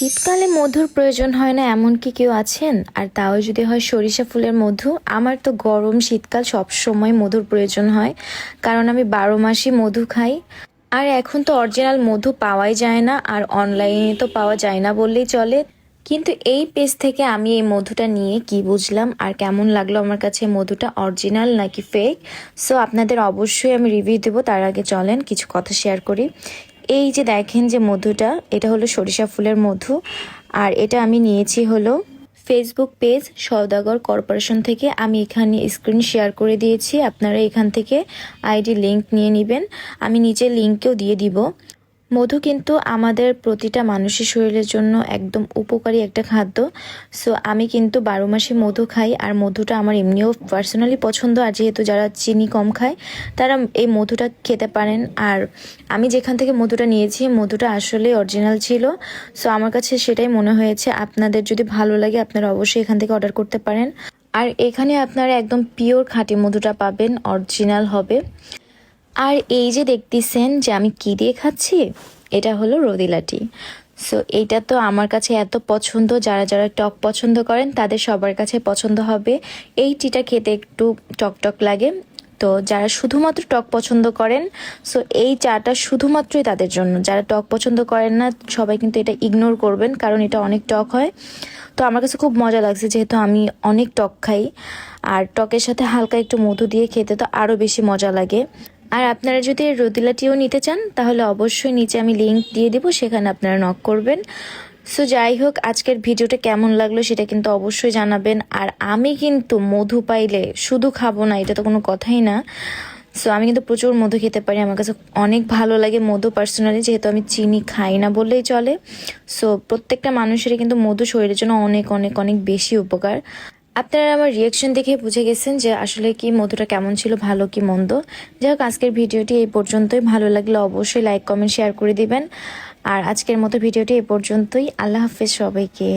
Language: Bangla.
শীতকালে মধুর প্রয়োজন হয় না এমন কি কেউ আছেন? আর তাও যদি হয় সরিষা ফুলের মধু। আমার তো গরম শীতকাল সব সময় মধুর প্রয়োজন হয়, কারণ আমি 12 মাসই মধু খাই। আর এখন তো অরিজিনাল মধু পাওয়াই যায় না, আর অনলাইনে তো পাওয়া যায় না বললেই চলে। কিন্তু এই পেজ থেকে আমি এই মধুটা নিয়ে কি বুঝলাম আর কেমন লাগলো আমার কাছে মধুটা অরিজিনাল নাকি ফেক, সো আপনাদের অবশ্যই আমি রিভিউ দেবো। তার আগে চলেন কিছু কথা শেয়ার করি। এই যে দেখেন যে মধুটা, এটা হলো সরিষা ফুলের মধু। আর এটা আমি নিয়েছি হলো ফেসবুক পেজ সওদাগর কর্পোরেশন থেকে। আমি এখানে স্ক্রিন শেয়ার করে দিয়েছি, আপনারা এখান থেকে আইডি লিংক নিয়ে নেবেন। আমি নিচে লিংকও দিয়ে দিব। মধু কিন্তু আমাদের প্রতিটা মানুষের শরীরের জন্য একদম উপকারী একটা খাদ্য। সো আমি কিন্তু 12 মাসে মধু খাই, আর মধুটা আমার এমনিও পার্সোনালি পছন্দ। আর যেহেতু যারা চিনি কম খায় তারা এই মধুটা খেতে পারেন। আর আমি যেখান থেকে মধুটা নিয়েছি মধুটা আসলে অরিজিনাল ছিল। সো আমার কাছে সেটাই মনে হয়েছে। আপনাদের যদি ভালো লাগে আপনারা অবশ্যই এখান থেকে অর্ডার করতে পারেন। আর এখানে আপনারা একদম পিওর খাঁটি মধুটা পাবেন, অরিজিনাল হবে। আর এই যে দেখতেছেন যে আমি কি দিয়ে খাচ্ছি, এটা হলো রোদিলাটি। সো এইটা তো আমার কাছে এত পছন্দ, যারা যারা টক পছন্দ করেন তাদের সবার কাছে পছন্দ হবে। এই টিটা খেতে একটু টক টক লাগে, তো যারা শুধুমাত্র টক পছন্দ করেন সো এই চাটা শুধুমাত্রই তাদের জন্য। যারা টক পছন্দ করেন না সবাই কিন্তু এটা ইগনোর করবেন, কারণ এটা অনেক টক হয়। তো আমার কাছে খুব মজা লাগছে, যেহেতু আমি অনেক টক খাই। আর টকের সাথে হালকা একটু মধু দিয়ে খেতে তো আরও বেশি মজা লাগে। আর আপনারা যদি এই রোদিলাটিও নিতে চান তাহলে অবশ্যই নিচে আমি লিংক দিয়ে দিব, সেখানে আপনারা নক করবেন। সো যাই হোক, আজকের ভিডিওটা কেমন লাগলো সেটা কিন্তু অবশ্যই জানাবেন। আর আমি কিন্তু মধু পাইলে শুধু খাবো না, এটা তো কোনো কথাই না। সো আমি কিন্তু প্রচুর মধু খেতে পারি, আমার কাছে অনেক ভালো লাগে মধু পার্সোনালি, যেহেতু আমি চিনি খাই না বললেই চলে। সো প্রত্যেকটা মানুষেরই কিন্তু মধু শরীরের জন্য অনেক অনেক অনেক বেশি উপকার। আপনারা আমার রিয়াকশন দেখে বুঝে গেছেন যে আসলে কি মধুটা কেমন ছিল, ভালো কি মন্দ। যাই হোক, আজকের ভিডিওটি এই পর্যন্তই। ভালো লাগলে অবশ্যই লাইক কমেন্ট শেয়ার করে দিবেন। আর আজকের মতো ভিডিওটি এই পর্যন্তই। আল্লাহ হাফেজ সবাইকে।